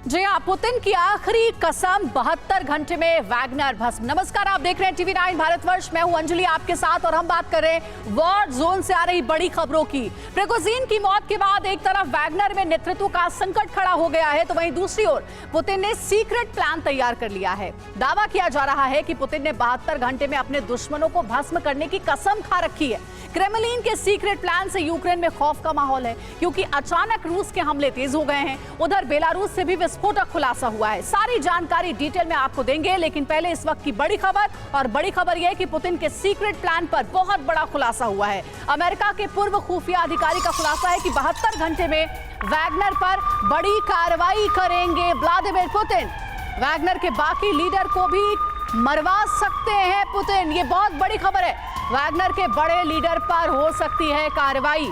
जी हाँ, पुतिन की आखिरी कसम 72 घंटे में वैगनर भस्म। नमस्कार, आप देख रहे हैं टीवी 9 भारतवर्ष। मैं हूं अंजलि आपके साथ और हम बात कर रहे हैं वॉर जोन से आ रही बड़ी खबरों की। प्रिगोजिन की मौत के बाद एक तरफ वैगनर में नेतृत्व का संकट खड़ा हो गया है, तो वहीं दूसरी ओर पुतिन ने सीक्रेट प्लान तैयार कर लिया है। दावा किया जा रहा है कि पुतिन ने 72 घंटे में अपने दुश्मनों को भस्म करने की कसम खा रखी है। क्रेमलिन के सीक्रेट प्लान से यूक्रेन में खौफ का माहौल है, क्योंकि अचानक रूस के हमले तेज हो गए हैं। उधर बेलारूस से भी विस्फोटक खुलासा हुआ है। सारी जानकारी डिटेल में आपको देंगे, लेकिन पहले इस वक्त की बड़ी खबर। और बड़ी खबर यह है कि पुतिन के सीक्रेट प्लान पर बहुत बड़ा खुलासा हुआ है। अमेरिका के पूर्व खुफिया अधिकारी का खुलासा है कि 72 घंटे में वैगनर पर बड़ी कार्रवाई करेंगे व्लादिमीर पुतिन। वैगनर के बाकी लीडर को भी मरवा सकते हैं पुतिन। ये बहुत बड़ी खबर है। वैगनर के बड़े लीडर पर हो सकती है कार्रवाई।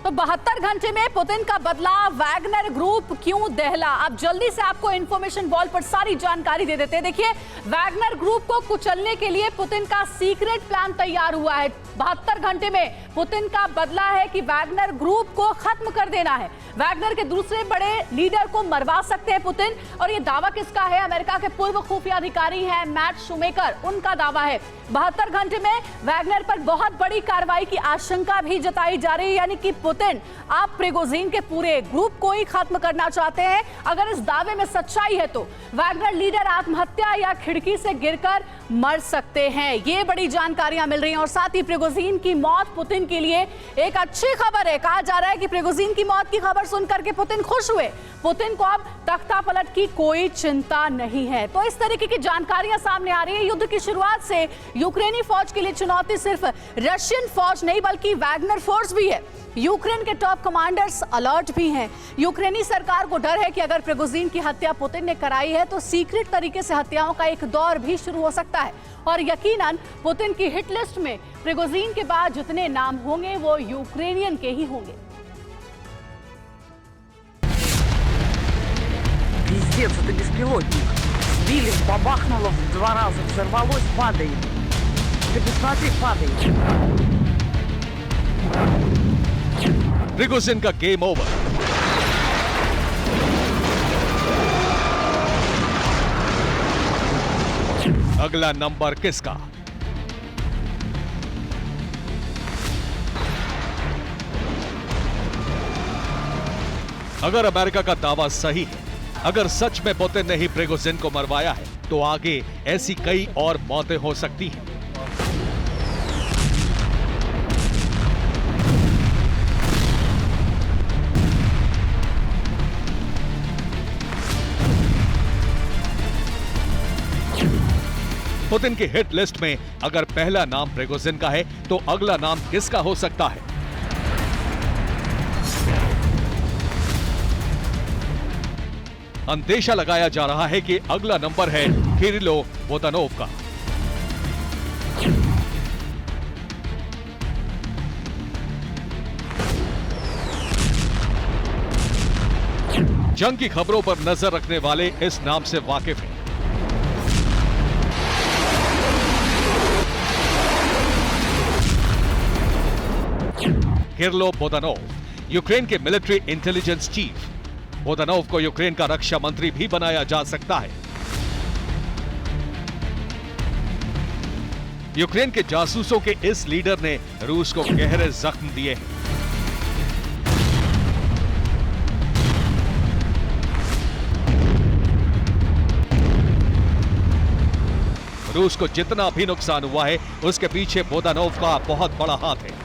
तो 72 घंटे में पुतिन का बदला, वैगनर ग्रुप क्यों दहला? अब जल्दी से आपको इंफॉर्मेशन वॉल पर सारी जानकारी दे देते हैं। देखिए, वैगनर ग्रुप को कुचलने के लिए पुतिन का सीक्रेट प्लान तैयार हुआ है। 72 घंटे में पुतिन का बदला है कि वैगनर ग्रुप को खत्म कर देना है। वैगनर के दूसरे बड़े लीडर को मरवा सकते हैं पुतिन। और ये दावा किसका है? अमेरिका के पूर्व खुफिया अधिकारी हैं मैट शूमेकर, उनका दावा है। 72 घंटे में वैगनर पर बहुत बड़ी कार्रवाई की आशंका भी जताई जा रही है, यानी कि पुतिन आप प्रिगोजिन के पूरे ग्रुप को ही खत्म करना चाहते हैं। अगर इस दावे में सच्चाई है तो वैगनर लीडर आत्महत्या या खिड़की से गिरकर मर सकते हैं। ये बड़ी जानकारियां मिल रही हैं। और साथ ही प्रिगोजिन की मौत पुतिन के लिए एक अच्छी खबर है। कहा जा रहा है कि प्रिगोजिन की मौत की खबर सुनकर के पुतिन खुश हुए। पुतिन को अब तख्ता पलट की कोई चिंता नहीं है। तो इस तरीके की जानकारियां सामने आ रही है। युद्ध की शुरुआत से यूक्रेनी फौज के लिए चुनौती सिर्फ रशियन फौज नहीं बल्कि वैगनर फोर्स भी है। यूक्रेन के टॉप कमांडर्स अलर्ट भी हैं। यूक्रेनी सरकार को डर है कि अगर प्रिगोजिन की हत्या पुतिन ने कराई है तो सीक्रेट तरीके से हत्याओं का एक दौर भी शुरू हो सकता है। और यकीनन पुतिन की हिट लिस्ट में प्रिगोजिन के बाद जितने नाम होंगे वो यूक्रेनियन के ही होंगे। Пиздец, это беспилотник. Сбили, бабахнуло в 2 раза, взорвалось, падает. Ты посмотри, падает. प्रिगोजिन का गेम ओवर। अगला नंबर किसका? अगर अमेरिका का दावा सही है, अगर सच में पुतिन ने ही प्रिगोजिन को मरवाया है, तो आगे ऐसी कई और मौतें हो सकती हैं। पुतिन की हिट लिस्ट में अगर पहला नाम प्रिगोजिन का है, तो अगला नाम किसका हो सकता है? अंदेशा लगाया जा रहा है कि अगला नंबर है किरिलो बोदानोव का। जंग की खबरों पर नजर रखने वाले इस नाम से वाकिफ हैं। किरिलो बोदानोव यूक्रेन के मिलिट्री इंटेलिजेंस चीफ। बोदानोव को यूक्रेन का रक्षा मंत्री भी बनाया जा सकता है। यूक्रेन के जासूसों के इस लीडर ने रूस को गहरे जख्म दिए हैं। रूस को जितना भी नुकसान हुआ है, उसके पीछे बोदानोव का बहुत बड़ा हाथ है।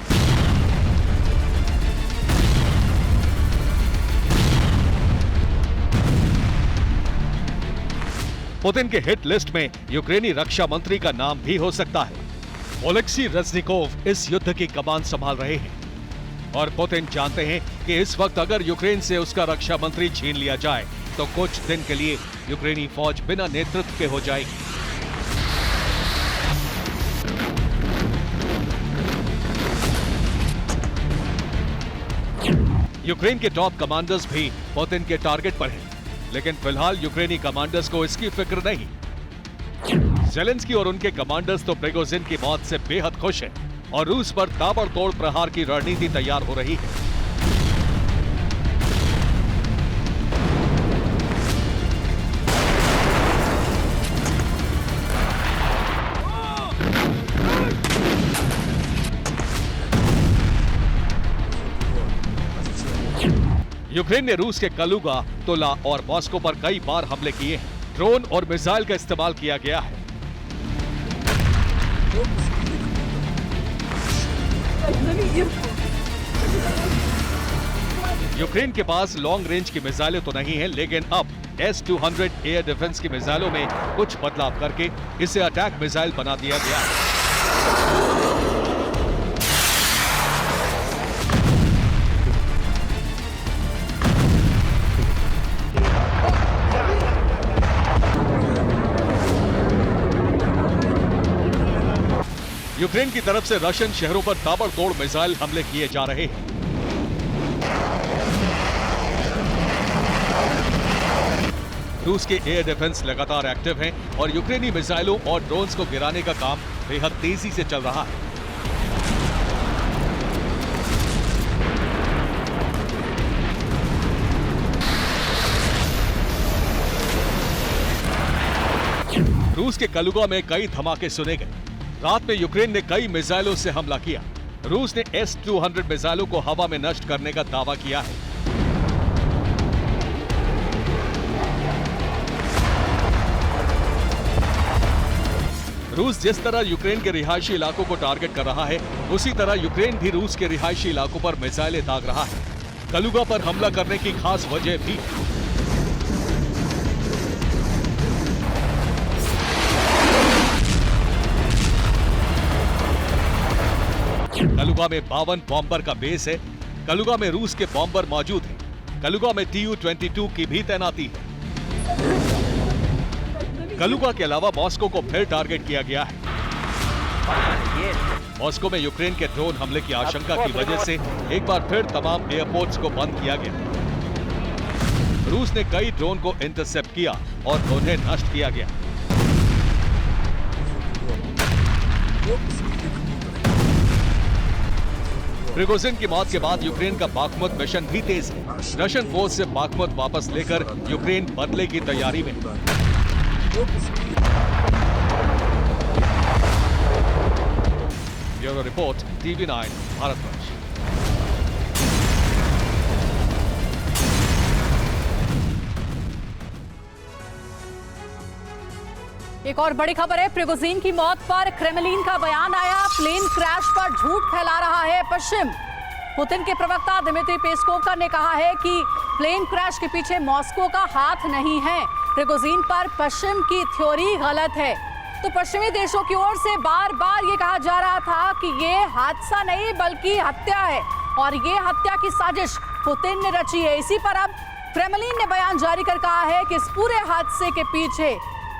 पुतिन के हिट लिस्ट में यूक्रेनी रक्षा मंत्री का नाम भी हो सकता है। ओलेक्सी रेज़निकोव इस युद्ध की कमान संभाल रहे हैं और पुतिन जानते हैं कि इस वक्त अगर यूक्रेन से उसका रक्षा मंत्री छीन लिया जाए तो कुछ दिन के लिए यूक्रेनी फौज बिना नेतृत्व के हो जाएगी। यूक्रेन के टॉप कमांडर्स भी पुतिन के टारगेट पर हैं, लेकिन फिलहाल यूक्रेनी कमांडर्स को इसकी फिक्र नहीं। ज़ेलेंस्की और उनके कमांडर्स तो प्रिगोजिन की मौत से बेहद खुश हैं। और रूस पर ताबड़तोड़ प्रहार की रणनीति तैयार हो रही है। यूक्रेन ने रूस के कलुगा, तुला और मॉस्को पर कई बार हमले किए हैं। ड्रोन और मिसाइल का इस्तेमाल किया गया है। यूक्रेन के पास लॉन्ग रेंज की मिसाइलें तो नहीं है, लेकिन अब S-200 एयर डिफेंस की मिसाइलों में कुछ बदलाव करके इसे अटैक मिसाइल बना दिया गया है। यूक्रेन की तरफ से रशियन शहरों पर ताबड़तोड़ मिसाइल हमले किए जा रहे हैं। रूस के एयर डिफेंस लगातार एक्टिव हैं और यूक्रेनी मिसाइलों और ड्रोन्स को गिराने का काम बेहद तेजी से चल रहा है। रूस के कलुगा में कई धमाके सुने गए। रात में यूक्रेन ने कई मिसाइलों से हमला किया। रूस ने S-200 मिसाइलों को हवा में नष्ट करने का दावा किया है। रूस जिस तरह यूक्रेन के रिहायशी इलाकों को टारगेट कर रहा है, उसी तरह यूक्रेन भी रूस के रिहायशी इलाकों पर मिसाइलें दाग रहा है। कलुगा पर हमला करने की खास वजह भी है। कलुगा में 52 बॉम्बर का बेस है। कलुगा में रूस के बॉम्बर मौजूद हैं। कलुगा में Tu-22 की भी तैनाती है। कलुगा के अलावा मॉस्को को फिर टारगेट किया गया है। मॉस्को में यूक्रेन के ड्रोन हमले की आशंका की वजह से एक बार फिर तमाम एयरपोर्ट्स को बंद किया गया। रूस ने कई ड्रोन को इंटरसेप्ट किया और उन्हें नष्ट किया गया। प्रिगोजिन की मौत के बाद यूक्रेन का बाखमुत मिशन भी तेज है। रशियन फोर्स से बाखमुत वापस लेकर यूक्रेन बदले की तैयारी में। Bureau report, TV9 Bharatvarsh. एक और बड़ी खबर है, प्रिगोजिन की मौत पर क्रेमलिन का बयान आया। प्लेन क्रैश पर झूठ फैला रहा है पश्चिम। पुतिन के प्रवक्ता दिमित्री पेस्कोव ने कहा है कि प्लेन क्रैश के पीछे मॉस्को का हाथ नहीं है। प्रिगोजिन पर पश्चिम की थ्योरी गलत है। तो पश्चिमी देशों की ओर से बार बार ये कहा जा रहा था कि ये हादसा नहीं बल्कि हत्या है और ये हत्या की साजिश पुतिन ने रची है। इसी पर अब क्रेमलिन ने बयान जारी कर कहा है कि इस पूरे हादसे के पीछे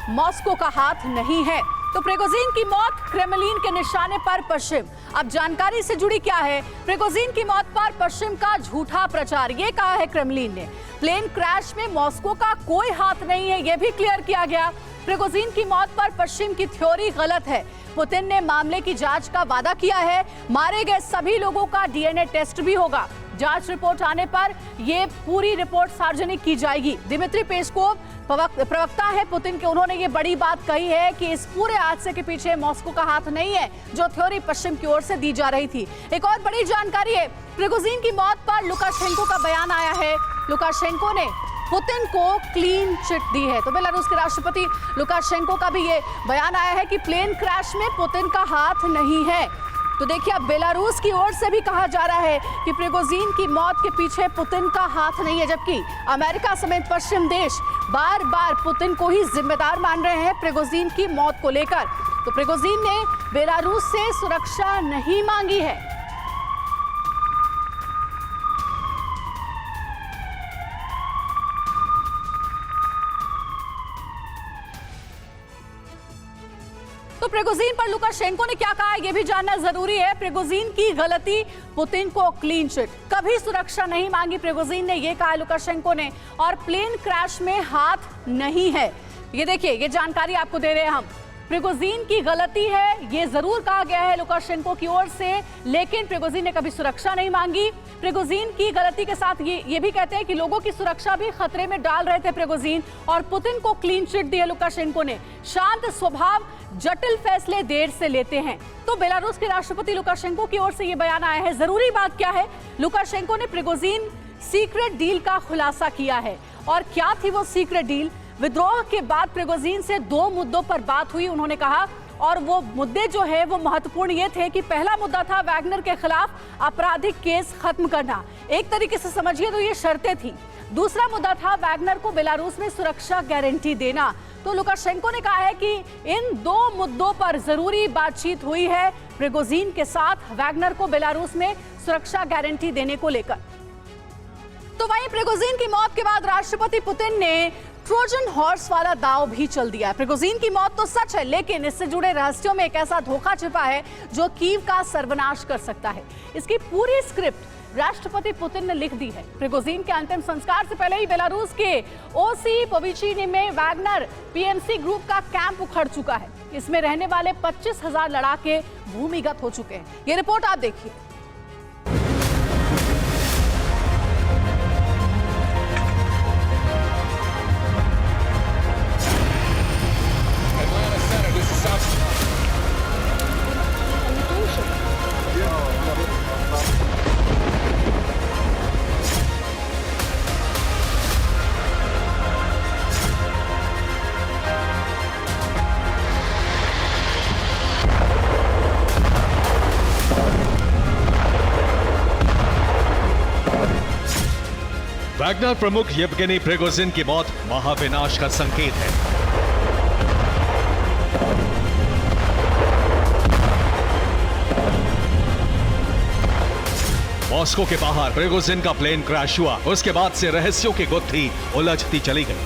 मॉस्को का हाथ नहीं है। तो प्रिगोजिन की मौत क्रेमलिन के निशाने पर पश्चिम। अब जानकारी से जुड़ी क्या है? प्रिगोजिन की मौत पर पश्चिम का झूठा प्रचार, ये कहा है क्रेमलिन ने। प्लेन क्रैश में मॉस्को का कोई हाथ नहीं है, ये भी क्लियर किया गया। प्रिगोजिन की मौत पर पश्चिम की थ्योरी गलत है। पुतिन ने मामले की जांच का वादा किया है। मारे गए सभी लोगों का DNA टेस्ट भी होगा। जांच रिपोर्ट आने पर यह पूरी रिपोर्ट सार्वजनिक की जाएगी। दिमित्री पेस्कोव प्रवक्ता है पुतिन के, उन्होंने ये बड़ी बात कही है कि इस पूरे हादसे के पीछे मॉस्को का हाथ नहीं है, जो थ्योरी पश्चिम की ओर से दी जा रही थी। एक और बड़ी जानकारी है, प्रिगोजिन की मौत पर लुकाशेंको का बयान आया है। लुकाशेंको ने पुतिन को क्लीन चिट दी है। तो बेलारूस के राष्ट्रपति लुकाशेंको का भी ये बयान आया है कि प्लेन क्रैश में पुतिन का हाथ नहीं है। तो देखिए, अब बेलारूस की ओर से भी कहा जा रहा है कि प्रिगोजिन की मौत के पीछे पुतिन का हाथ नहीं है, जबकि अमेरिका समेत पश्चिम देश बार बार पुतिन को ही जिम्मेदार मान रहे हैं प्रिगोजिन की मौत को लेकर। तो प्रिगोजिन ने बेलारूस से सुरक्षा नहीं मांगी है। तो प्रिगोजिन पर लुकाशेंको ने क्या कहा, यह भी जानना जरूरी है। प्रिगोजिन की गलती, पुतिन को क्लीन चिट, कभी सुरक्षा नहीं मांगी प्रिगोजिन ने, यह कहा लुकाशेंको ने। और प्लेन क्रैश में हाथ नहीं है। ये देखिए, ये जानकारी आपको दे रहे हैं हम। प्रिगोजिन की गलती है, ये जरूर कहा गया है लुकाशेंको की ओर से, लेकिन प्रिगोजिन ने कभी सुरक्षा नहीं मांगी। प्रिगोजिन की गलती के साथ ये भी कहते हैं कि लोगों की सुरक्षा भी खतरे में डाल रहे थे प्रिगोजिन, और पुतिन को क्लीन चिट दी है लुकाशेंको ने। शांत स्वभाव, जटिल फैसले देर से लेते हैं। तो बेलारूस के राष्ट्रपति लुकाशेंको की ओर से ये बयान आया है। जरूरी बात क्या है, लुकाशेंको ने प्रिगोजिन सीक्रेट डील का खुलासा किया है। और क्या थी वो सीक्रेट डील? विद्रोह के बाद प्रिगोजिन से 2 मुद्दों पर बात हुई, उन्होंने कहा, और वो मुद्दे जो है वो महत्वपूर्ण ये थे कि पहला मुद्दा था वैगनर के खिलाफ आपराधिक केस खत्म करना, एक तरीके से समझिए तो ये शर्तें थी। दूसरा मुद्दा था वैगनर को बेलारूस में सुरक्षा गारंटी देना। तो लुकाशेंको ने कहा है कि इन 2 मुद्दों पर जरूरी बातचीत हुई है प्रिगोजिन के साथ, वैगनर को बेलारूस में सुरक्षा गारंटी देने को लेकर। तो वहीं प्रिगोजिन की मौत के बाद राष्ट्रपति पुतिन ने ट्रोजन हॉर्स वाला दांव भी चल दिया। प्रिगोजिन की मौत तो सच है, लेकिन इससे जुड़े रहस्यों में एक ऐसा धोखा छिपा है जो कीव का सर्वनाश कर सकता है। इसकी पूरी स्क्रिप्ट राष्ट्रपति पुतिन ने लिख दी है। प्रिगोजिन के अंतिम संस्कार से पहले ही बेलारूस के ओसीपोविचिनी में वैगनर पीएमसी ग्रुप का कैंप उखड़ चुका है। इसमें रहने वाले 25,000 लड़ाके भूमिगत हो चुके हैं। ये रिपोर्ट आप देखिए। वैगनर प्रमुख येवगेनी प्रिगोजिन की मौत महाविनाश का संकेत है। मॉस्को के बाहर प्रिगोजिन का प्लेन क्रैश हुआ, उसके बाद से रहस्यों की गुत्थी उलझती चली गई।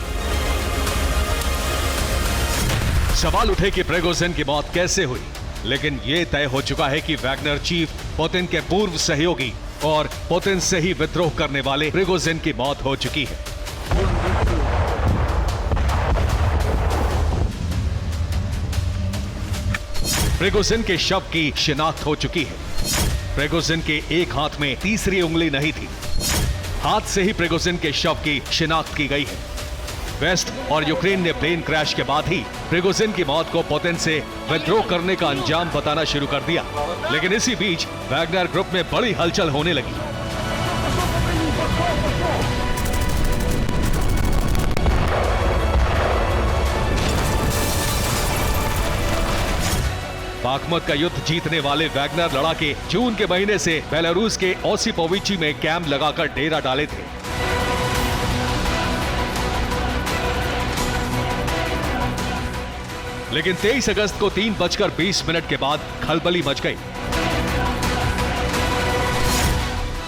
सवाल उठे कि प्रिगोजिन की मौत कैसे हुई, लेकिन यह तय हो चुका है कि वैगनर चीफ पुतिन के पूर्व सहयोगी और पुतिन से ही विद्रोह करने वाले प्रिगोजिन की मौत हो चुकी है। प्रिगोजिन के शव की शिनाख्त हो चुकी है। प्रिगोजिन के एक हाथ में तीसरी उंगली नहीं थी। हाथ से ही प्रिगोजिन के शव की शिनाख्त की गई है। वेस्ट और यूक्रेन ने प्लेन क्रैश के बाद ही प्रिगोजिन की मौत को पुतिन से विद्रोह करने का अंजाम बताना शुरू कर दिया। लेकिन इसी बीच वैगनर ग्रुप में बड़ी हलचल होने लगी। बाखमुत का युद्ध जीतने वाले वैगनर लड़ाके जून के महीने से बेलारूस के ओसीपोविची में कैंप लगाकर डेरा डाले थे। लेकिन 23 अगस्त को 3:20 के बाद खलबली मच गई।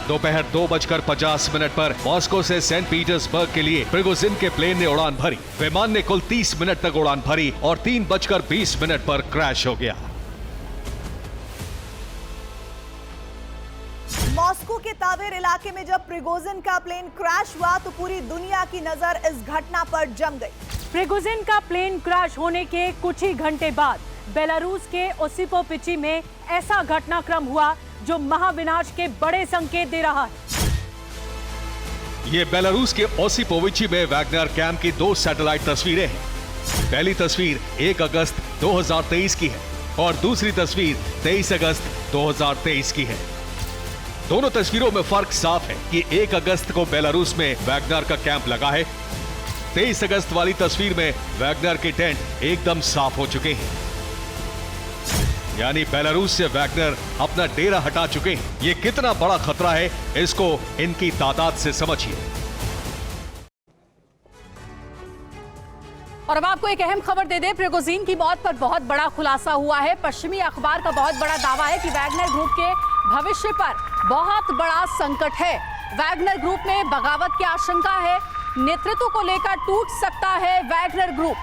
दोपहर 2:50 पर मॉस्को से सेंट पीटर्सबर्ग के लिए प्रिगोजिन के प्लेन ने उड़ान भरी। विमान ने कुल 30 मिनट तक उड़ान भरी और 3:20 पर क्रैश हो गया। मॉस्को के तावेर इलाके में जब प्रिगोजिन का प्लेन क्रैश हुआ तो पूरी दुनिया की नजर इस घटना पर जम गई। प्रिगोजिन का प्लेन क्रैश होने के कुछ ही घंटे बाद बेलारूस के ओसीपोविची में ऐसा घटनाक्रम हुआ जो महाविनाश के बड़े संकेत दे रहा है। ये बेलारूस के ओसीपोविची में वैगनर कैंप की 2 सैटेलाइट तस्वीरें हैं। पहली तस्वीर 1 अगस्त 2023 की है और दूसरी तस्वीर 23 अगस्त 2023 की है। दोनों तस्वीरों में फर्क साफ है कि 1 अगस्त को बेलारूस में वैगनर का कैंप लगा है। 23 अगस्त वाली तस्वीर में वैगनर के टेंट एकदम साफ हो चुके हैं, यानी बेलारूस से वैगनर अपना डेरा हटा चुके हैं। ये कितना बड़ा खतरा है, इसको इनकी तादाद से समझिए। और अब आपको एक अहम खबर दे दे, प्रिगोजिन की मौत पर बहुत बड़ा खुलासा हुआ है। पश्चिमी अखबार का बहुत बड़ा दावा है कि वैगनर ग्रुप के भविष्य पर बहुत बड़ा संकट है। वैगनर ग्रुप में बगावत की आशंका है, नेतृत्व को लेकर टूट सकता है वैगनर ग्रुप।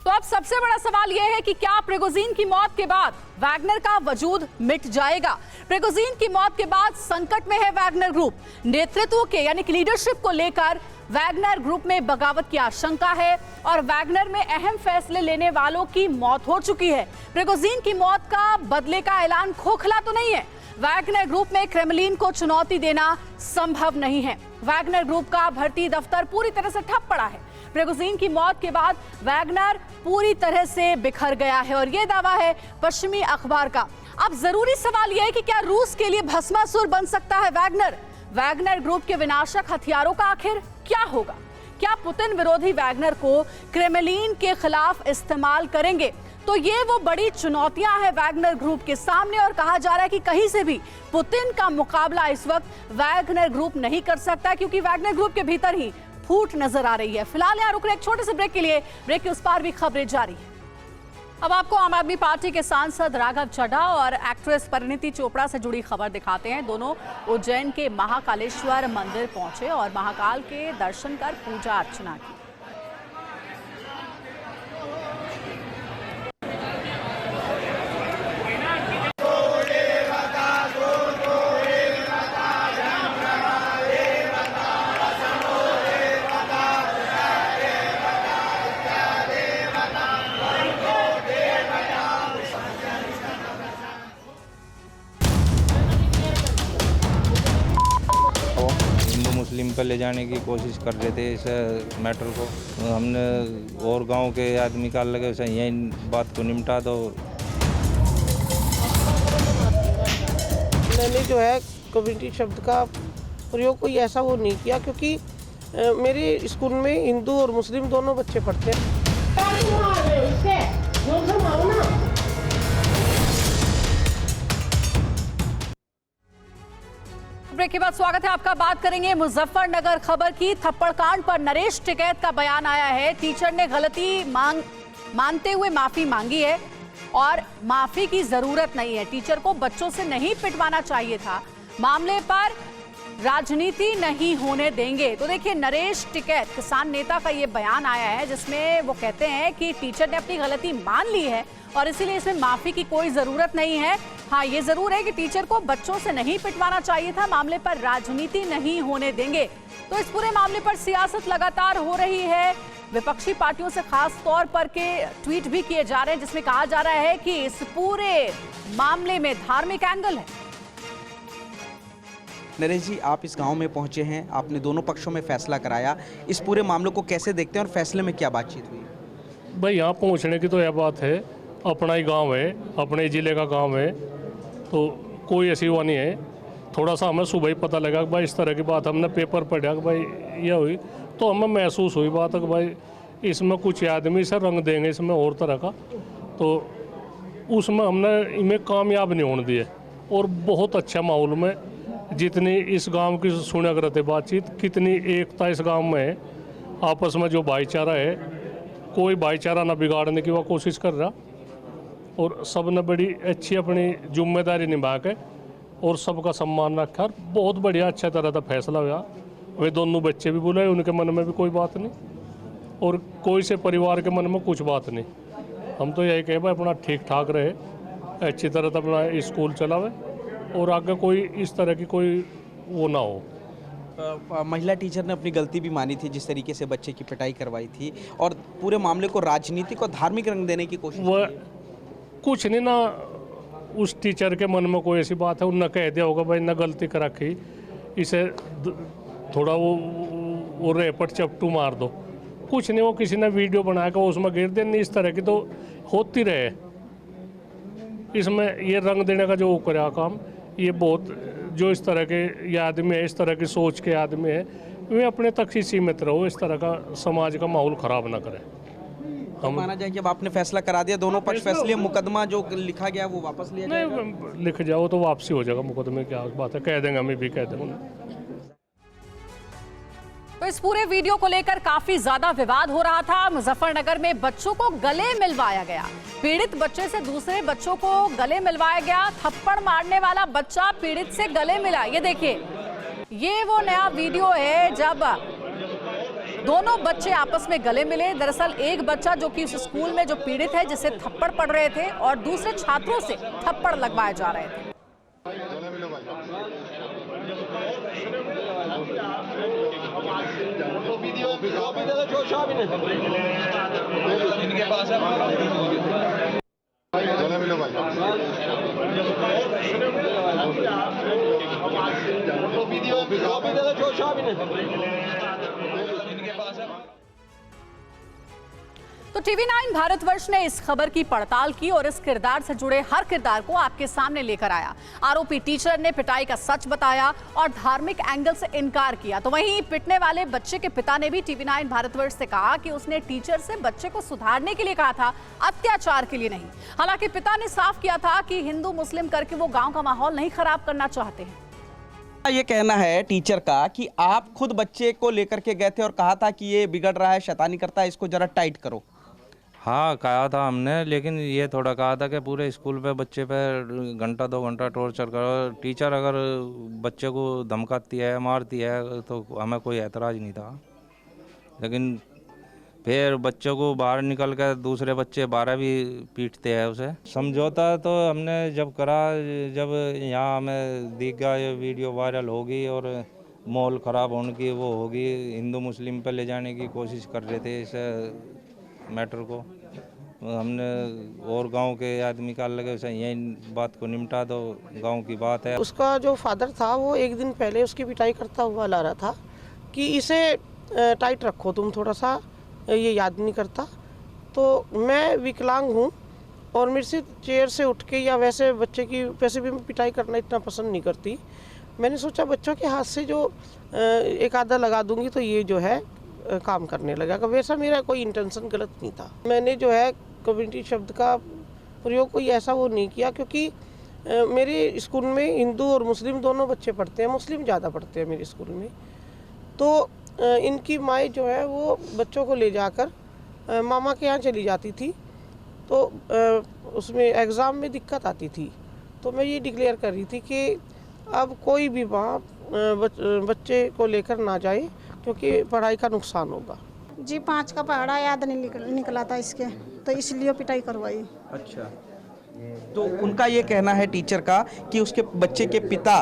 तो अब सबसे बड़ा सवाल यह है कि क्या प्रिगोजिन की मौत के बाद वैगनर का वजूद मिट जाएगा? प्रिगोजिन की मौत के बाद संकट में है वैगनर ग्रुप। नेतृत्व के यानी कि लीडरशिप को लेकर वैगनर ग्रुप में बगावत की आशंका है और वैगनर में अहम फैसले लेने वालों की मौत हो चुकी है। प्रिगोजिन की मौत का बदले का ऐलान खोखला तो नहीं है। वैगनर ग्रुप में क्रेमलिन को चुनौती देना संभव नहीं है। वैगनर ग्रुप का भर्ती दफ्तर पूरी तरह से ठप पड़ा है। प्रिगोजिन की मौत के बाद वैगनर पूरी तरह से बिखर गया है और यह दावा है पश्चिमी अखबार का। अब जरूरी सवाल यह है कि क्या रूस के लिए भस्मासुर बन सकता है वैगनर? वैगनर ग्रुप के विनाशक हथियारों का आखिर क्या होगा? क्या पुतिन विरोधी वैगनर को क्रेमलिन के खिलाफ इस्तेमाल करेंगे? तो ये वो बड़ी चुनौतियां हैं वैगनर ग्रुप के सामने और कहा जा रहा है कि कहीं से भी पुतिन का मुकाबला इस वक्त वैगनर ग्रुप नहीं कर सकता, क्योंकि वैगनर ग्रुप के भीतर ही फूट नजर आ रही है। फिलहाल यहाँ रुक रहे एक छोटे से ब्रेक के लिए, ब्रेक के उस पार भी खबरें जारी है। अब आपको आम आदमी पार्टी के सांसद राघव चड्ढा और एक्ट्रेस परिणीति चोपड़ा से जुड़ी खबर दिखाते हैं। दोनों उज्जैन के महाकालेश्वर मंदिर पहुंचे और महाकाल के दर्शन कर पूजा अर्चना की। मुस्लिम पर ले जाने की कोशिश कर रहे थे इस मैटर को। हमने और गांव के आदमी का लगे यही बात को निपटा दो। मैंने जो है कम्युनिटी शब्द का प्रयोग कोई ऐसा वो नहीं किया, क्योंकि मेरे स्कूल में हिंदू और मुस्लिम दोनों बच्चे पढ़ते हैं। ब्रेक के बाद स्वागत है आपका। बात करेंगे मुजफ्फरनगर खबर की। थप्पड़ कांड पर नरेश टिकैत का बयान आया है। टीचर ने गलती मानते हुए माफी मांगी है और माफी की जरूरत नहीं है। टीचर को बच्चों से नहीं पिटवाना चाहिए था। मामले पर राजनीति नहीं होने देंगे। तो देखिए, नरेश टिकैत किसान नेता का ये बयान आया है जिसमें वो कहते हैं कि टीचर ने अपनी गलती मान ली है और इसीलिए इसमें माफी की कोई जरूरत नहीं है। हाँ, ये जरूर है कि टीचर को बच्चों से नहीं पिटवाना चाहिए था। मामले पर राजनीति नहीं होने देंगे। तो इस पूरे मामले पर सियासत लगातार हो रही है। विपक्षी पार्टियों से खास तौर पर के ट्वीट भी किए जा रहे हैं जिसमें कहा जा रहा है कि इस पूरे मामले में धार्मिक एंगल है। नरेश जी, आप इस गांव में पहुंचे हैं, आपने दोनों पक्षों में फैसला कराया। इस पूरे मामले को कैसे देखते हैं और फैसले में क्या बातचीत हुई? भाई, यहाँ पहुँचने की तो यह बात है, अपना ही गांव है, अपने जिले का गांव है, तो कोई ऐसी हुआ नहीं है। थोड़ा सा हमें सुबह ही पता लगा कि भाई इस तरह की बात, हमने पेपर पढ़ा कि भाई यह हुई, तो हमें महसूस हुई बात है कि भाई इसमें कुछ आदमी से रंग देंगे इसमें और तरह का, तो उसमें हमने इन्हें कामयाब नहीं होने दिए। और बहुत अच्छा माहौल में, जितनी इस गांव की सुना करते बातचीत, कितनी एकता इस गांव में है, आपस में जो भाईचारा है, कोई भाईचारा ना बिगाड़ने की वह कोशिश कर रहा और सब ने बड़ी अच्छी अपनी जिम्मेदारी निभा के और सबका सम्मान रखा। बहुत बढ़िया अच्छा तरह का फैसला हुआ। वे दोनों बच्चे भी बुलाए, उनके मन में भी कोई बात नहीं और कोई से परिवार के मन में कुछ बात नहीं। हम तो यही कहें भाई अपना ठीक ठाक रहे, अच्छी तरह से अपना स्कूल चलावे और आगे कोई इस तरह की कोई वो ना हो। महिला टीचर ने अपनी गलती भी मानी थी, जिस तरीके से बच्चे की पिटाई करवाई थी, और पूरे मामले को राजनीतिक और धार्मिक रंग देने की कोशिश वह कुछ नहीं ना, उस टीचर के मन में कोई ऐसी बात है, उनने कह दिया होगा भाई ना गलती कर रखी, इसे थोड़ा वो रेपट चपटू मार दो। कुछ नहीं, वो किसी ने वीडियो बनाया उसमें गिर देनी, इस तरह की तो होती रहे। इसमें ये रंग देने का जो करा काम, ये बहुत जो इस तरह के ये आदमी है, इस तरह की सोच के आदमी है, वे अपने तक ही सीमित रहो, इस तरह का समाज का माहौल खराब ना करें। हम माना जाए कि अब आपने फैसला करा दिया, दोनों पक्ष फैसले, मुकदमा जो लिखा गया वो वापस लिया जाएगा? नहीं, लिख जाओ तो वापसी हो जाएगा मुकदमे, क्या बात है, कह देंगे, हमें भी कह देंगे। तो इस पूरे वीडियो को लेकर काफी ज्यादा विवाद हो रहा था। मुजफ्फरनगर में बच्चों को गले मिलवाया गया, पीड़ित बच्चे से दूसरे बच्चों को गले मिलवाया गया। थप्पड़ मारने वाला बच्चा पीड़ित से गले मिला। ये देखिए, ये वो नया वीडियो है जब दोनों बच्चे आपस में गले मिले। दरअसल एक बच्चा जो कि उस स्कूल में जो पीड़ित है, जिसे थप्पड़ पड़ रहे थे, और दूसरे छात्रों से थप्पड़ लगवाए जा रहे थे। इनके पास तो TV9 भारतवर्ष ने इस खबर की पड़ताल की और इस किरदार से जुड़े हर किरदार को आपके सामने लेकर आया। आरोपी टीचर ने पिटाई का सच बताया और धार्मिक एंगल से इनकार किया। तो वहीं पिटने वाले बच्चे के पिता ने भी TV9 भारतवर्ष से कहा कि उसने टीचर से बच्चे को सुधारने के लिए कहा था, अत्याचार के लिए नहीं। हालांकि पिता ने साफ किया था कि हिंदू मुस्लिम करके वो गाँव का माहौल नहीं खराब करना चाहते हैं। ये कहना है टीचर का कि आप खुद बच्चे को लेकर के गए थे और कहा था कि ये बिगड़ रहा है, शैतानी करता है, इसको जरा टाइट करो। हाँ कहा था हमने, लेकिन ये थोड़ा कहा था कि पूरे स्कूल पे बच्चे पे घंटा 2 घंटा टॉर्चर करो। टीचर अगर बच्चे को धमकाती है, मारती है, तो हमें कोई एतराज़ नहीं था। लेकिन फिर बच्चों को बाहर निकल कर दूसरे बच्चे 12 भी पीटते हैं उसे। समझौता तो हमने जब करा, जब यहाँ हमें दिख गया ये वीडियो वायरल होगी और माहौल ख़राब होने की वो होगी, हिंदू मुस्लिम पे ले जाने की कोशिश कर रहे थे इस मैटर को, हमने और गांव के आदमी का लगे उसे यही बात को निपटा दो, गांव की बात है। उसका जो फादर था वो एक दिन पहले उसकी पिटाई करता हुआ ला रहा था कि इसे टाइट रखो तुम, थोड़ा सा ये याद नहीं करता। तो मैं विकलांग हूँ और मेरे से चेयर से उठ के या वैसे बच्चे की वैसे भी मैं पिटाई करना इतना पसंद नहीं करती। मैंने सोचा बच्चों के हाथ से जो एक आधा लगा दूंगी तो ये जो है काम करने लगा। वैसा मेरा कोई इंटेंशन गलत नहीं था। मैंने जो है कम्युनिटी शब्द का प्रयोग कोई ऐसा वो नहीं किया, क्योंकि मेरे स्कूल में हिंदू और मुस्लिम दोनों बच्चे पढ़ते हैं, मुस्लिम ज़्यादा पढ़ते हैं मेरे स्कूल में। तो इनकी माएँ जो है वो बच्चों को ले जाकर मामा के यहाँ चली जाती थी, तो उसमें एग्ज़ाम में दिक्कत आती थी। तो मैं ये डिक्लेयर कर रही थी कि अब कोई भी माँ बच्चे को लेकर ना जाए, क्योंकि पढ़ाई का नुकसान होगा। जी 5 का पहाड़ा याद नहीं निकला था इसके, तो इसलिए पिटाई करवाई। अच्छा, तो उनका ये कहना है टीचर का कि उसके बच्चे के पिता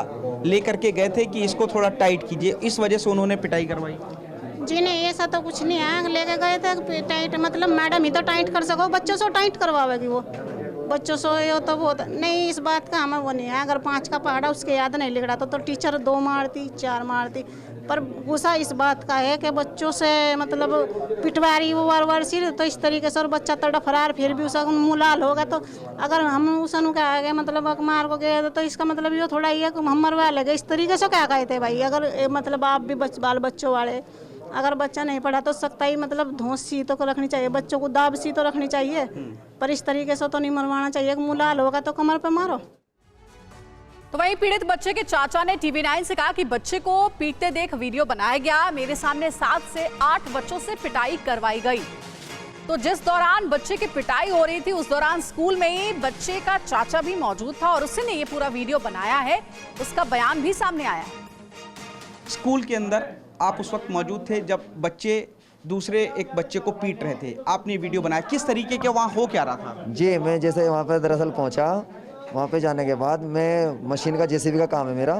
लेकर के गए थे कि इसको थोड़ा टाइट कीजिए, इस वजह से उन्होंने पिटाई करवाई। जी नहीं, ऐसा तो कुछ नहीं है, लेके गए थे टाइट, मतलब मैडम ही तो टाइट कर सको, बच्चों से टाइट करवाएगी वो, बच्चों से हो तो वो नहीं, इस बात का हमें वो नहीं है। अगर 5 का पहाड़ा उसके याद नहीं लिख रहा था तो टीचर 2 मारती 4 मारती, पर गुस्सा इस बात का है कि बच्चों से मतलब पिटवा रही वो वार सिर, तो इस तरीके से और बच्चा तड़फ फरार, फिर भी उसका मुँह लाल होगा। तो अगर हम उसनु क्या आगे मतलब मार को गए तो इसका मतलब ये थोड़ा ही है कि हम मरवा लगे, इस तरीके से क्या कहते हैं भाई। अगर मतलब आप भी बाल बच्चों वाले, अगर बच्चा नहीं पढ़ा तो सख्ताई मतलब धौंस सी तो रखनी चाहिए, बच्चों को दाब सी तो रखनी चाहिए, पर इस तरीके से तो नहीं मरवाना चाहिए कि मुँह लाल होगा तो कमर पे मारो। तो वहीं पीड़ित बच्चे के चाचा ने TV9 से कहा कि बच्चे को पीटते देख वीडियो बनाया गया, मेरे सामने 7 से 8 बच्चों से पिटाई करवाई गई। तो जिस दौरान बच्चे की पिटाई हो रही थी उस दौरान स्कूल में ही बच्चे का चाचा भी मौजूद था और उसने ये पूरा वीडियो बनाया है, उसका बयान भी सामने आया है। स्कूल के अंदर आप उस वक्त मौजूद थे जब बच्चे दूसरे एक बच्चे को पीट रहे थे, आपने वीडियो बनाया, किस तरीके के वहाँ हो क्या रहा था? जी मैं जैसे वहाँ पर दरअसल पहुँचा, वहाँ पे जाने के बाद मैं मशीन का JCB का काम है मेरा,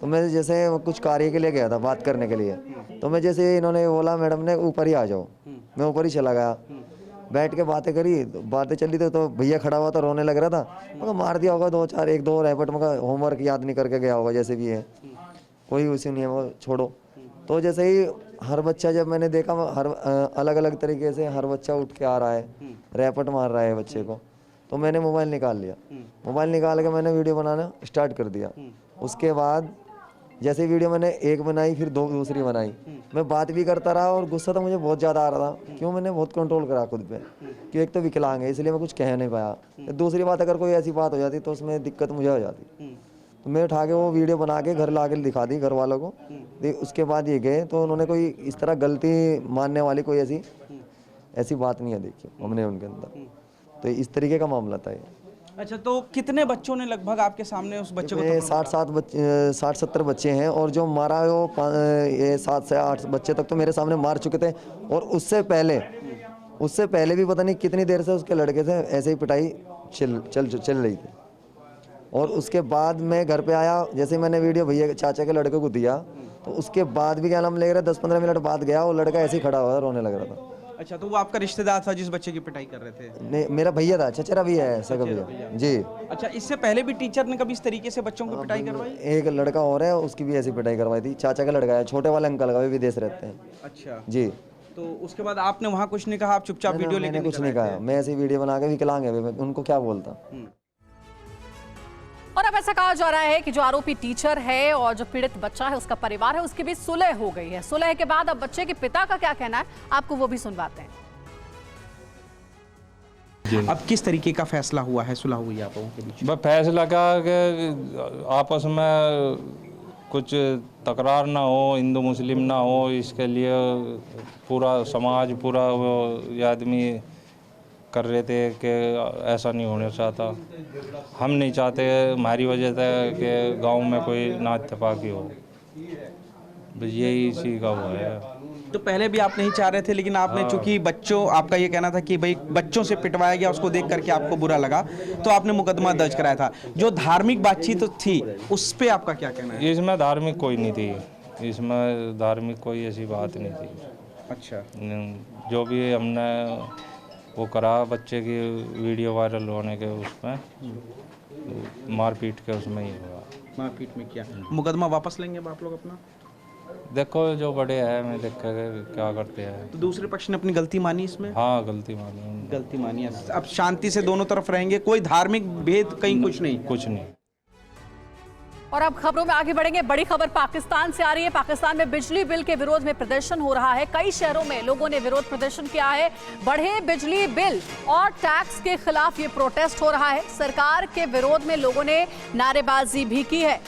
तो मैं जैसे कुछ कार्य के लिए गया था बात करने के लिए। तो मैं जैसे इन्होंने बोला मैडम ने ऊपर ही आ जाओ, मैं ऊपर ही चला गया, बैठ के बातें करी, बातें चली तो भैया खड़ा हुआ था, रोने लग रहा था। मगर मार दिया होगा 1-2 रैपट, मगर होमवर्क याद नहीं करके गया होगा जैसे भी है, कोई उसी नहीं है, वो छोड़ो। तो जैसे ही हर बच्चा, जब मैंने देखा हर अलग अलग तरीके से हर बच्चा उठ के आ रहा है, रैपट मार रहा है बच्चे को, तो मैंने मोबाइल निकाल लिया। मोबाइल निकाल के मैंने वीडियो बनाना स्टार्ट कर दिया। उसके बाद जैसे वीडियो मैंने एक बनाई, फिर 2 दूसरी बनाई, मैं बात भी करता रहा और गुस्सा तो मुझे बहुत ज़्यादा आ रहा था, क्यों मैंने बहुत कंट्रोल करा खुद पे, कि एक तो विकलांग है इसलिए मैं कुछ कह नहीं पाया। दूसरी बात, अगर कोई ऐसी बात हो जाती तो उसमें दिक्कत मुझे हो जाती, तो मैं उठा के वो वीडियो बना के घर ला के दिखा दी घर वालों को। उसके बाद ये गए तो उन्होंने कोई इस तरह गलती मानने वाली कोई ऐसी बात नहीं है देखी हमने उनके अंदर, तो इस तरीके का मामला था ये। अच्छा, तो कितने बच्चों ने लगभग आपके सामने उस बच्चे को 60-70 बच्चे हैं, और जो मारा है वो 7 से 8 बच्चे तक तो मेरे सामने मार चुके थे। और उससे पहले भी पता नहीं कितनी देर से उसके लड़के से ऐसे ही पिटाई चल रही थी। और उसके बाद मैं घर पे आया, जैसे मैंने वीडियो भैया चाचा के लड़के को दिया, तो उसके बाद भी क्या नाम ले रहा, 10-15 मिनट बाद गया, वो लड़का ऐसे ही खड़ा हुआ रोने लग रहा था। अच्छा, तो वो आपका रिश्तेदार था जिस बच्चे की पिटाई कर रहे थे? नहीं, मेरा भैया था, चचेरा भी है, सगा भैया जी। अच्छा, इससे पहले भी टीचर ने कभी इस तरीके से बच्चों को पिटाई करवाई? एक लड़का और है, उसकी भी ऐसी पिटाई करवाई थी, चाचा का लड़का है, छोटे वाले अंकल का, भी विदेश रहते हैं। अच्छा जी। तो उसके बाद आपने वहाँ कुछ नहीं कहा, आप चुपचाप वीडियो लेके कुछ नहीं कहा, मैं ऐसी वीडियो बना के विकलांग है, उनको क्या बोलता। और अब ऐसा कहा जा रहा है कि जो आरोपी टीचर है और जो पीड़ित बच्चा है, उसका परिवार है, उसके बीच सुलह हो गई है। सुलह के बाद अब बच्चे के पिता का क्या कहना है, आपको वो भी सुनवाते हैं। अब किस तरीके का फैसला हुआ है, सुलह हुई आप लोगों के बीच? बस फैसला क्या कि आपस में कुछ तकरार ना हो, हिंदू मुस्लिम ना हो, इसके लिए पूरा समाज, पूरा वो ये आदमी कर रहे थे कि ऐसा नहीं होना चाहता। हम नहीं चाहते हमारी वजह से कि गांव में कोई ना इत्तेफाकी हो, बस यही इसी का हुआ है। तो पहले भी आप नहीं चाह रहे थे, लेकिन आपने चूंकि बच्चों, आपका ये कहना था कि भाई बच्चों से पिटवाया गया, उसको देख करके आपको बुरा लगा, तो आपने मुकदमा दर्ज कराया था। जो धार्मिक बातचीत थी उस पे आपका क्या कहना है? इसमें धार्मिक कोई नहीं थी, इसमें धार्मिक कोई ऐसी बात नहीं थी। अच्छा, जो भी हमने वो करा बच्चे की वीडियो वायरल होने के उसमें मारपीट के उसमें ही हुआ। मारपीट में किया, मुकदमा वापस लेंगे अब आप लोग अपना? देखो जो बड़े हैं, मैं देख क्या करते हैं। तो दूसरे पक्ष ने अपनी गलती मानी इसमें? हाँ, गलती मानी, गलती मानी है। अब शांति से दोनों तरफ रहेंगे, कोई धार्मिक भेद कहीं कुछ नहीं? कुछ नहीं। और अब खबरों में आगे बढ़ेंगे। बड़ी खबर पाकिस्तान से आ रही है। पाकिस्तान में बिजली बिल के विरोध में प्रदर्शन हो रहा है। कई शहरों में लोगों ने विरोध प्रदर्शन किया है। बढ़े बिजली बिल और टैक्स के खिलाफ ये प्रोटेस्ट हो रहा है। सरकार के विरोध में लोगों ने नारेबाजी भी की है।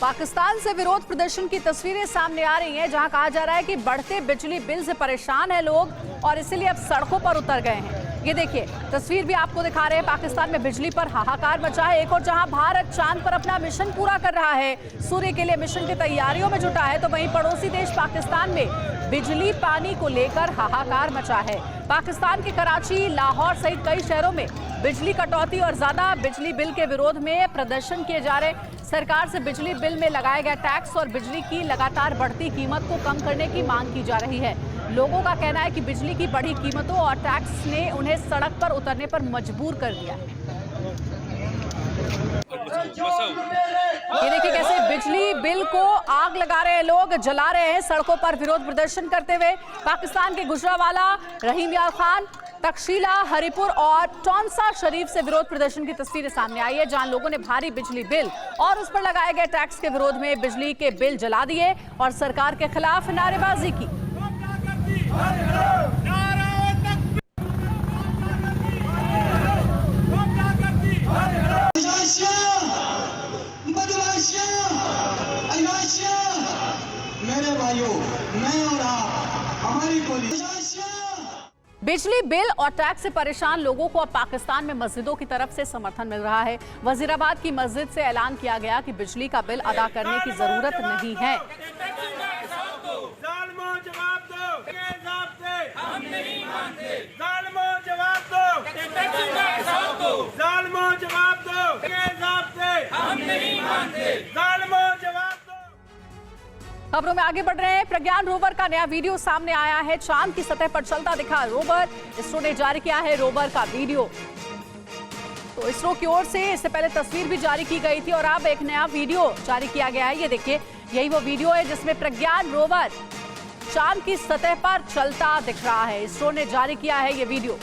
पाकिस्तान से विरोध प्रदर्शन की तस्वीरें सामने आ रही हैं, जहां कहा जा रहा है कि बढ़ते बिजली बिल से परेशान है लोग और इसीलिए अब सड़कों पर उतर गए हैं। ये देखिए तस्वीर भी आपको दिखा रहे हैं। पाकिस्तान में बिजली पर हाहाकार मचा है। एक और जहां भारत चांद पर अपना मिशन पूरा कर रहा है, सूर्य के लिए मिशन की तैयारियों में जुटा है, तो वहीं पड़ोसी देश पाकिस्तान में बिजली पानी को लेकर हाहाकार मचा है। पाकिस्तान के कराची, लाहौर सहित कई शहरों में बिजली कटौती और ज्यादा बिजली बिल के विरोध में प्रदर्शन किए जा रहे। सरकार से बिजली बिल में लगाए गए टैक्स और बिजली की लगातार बढ़ती कीमत को कम करने की मांग की जा रही है। लोगों का कहना है कि बिजली की बढ़ी कीमतों और टैक्स ने उन्हें सड़क पर उतरने पर मजबूर कर दिया है। ये देखिए कैसे बिजली बिल को आग लगा रहे हैं लोग, जला रहे हैं सड़कों पर विरोध प्रदर्शन करते हुए। पाकिस्तान के गुजरावाला, रहीम यार खान, तक्षशिला, हरिपुर और टॉन्सा शरीफ से विरोध प्रदर्शन की तस्वीरें सामने आई है, जहां लोगों ने भारी बिजली बिल और उस पर लगाए गए टैक्स के विरोध में बिजली के बिल जला दिए और सरकार के खिलाफ नारेबाजी की। मेरे भाइयों, मैं और आप, हमारी पुलिस। बिजली बिल और टैक्स से परेशान लोगों को अब पाकिस्तान में मस्जिदों की तरफ से समर्थन मिल रहा है। वजीराबाद की मस्जिद से ऐलान किया गया कि बिजली का बिल अदा करने की जरूरत नहीं है। खबरों में आगे बढ़ रहे हैं। प्रज्ञान रोवर का नया वीडियो सामने आया है। चांद की सतह पर चलता दिखा रोवर, इसरो ने जारी किया है रोवर का वीडियो। तो इसरो की ओर से इससे पहले तस्वीर भी जारी की गई थी और अब एक नया वीडियो जारी किया गया है। ये देखिए, यही वो वीडियो है जिसमें प्रज्ञान रोवर चांद की सतह पर चलता दिख रहा है। इसरो ने जारी किया है ये वीडियो।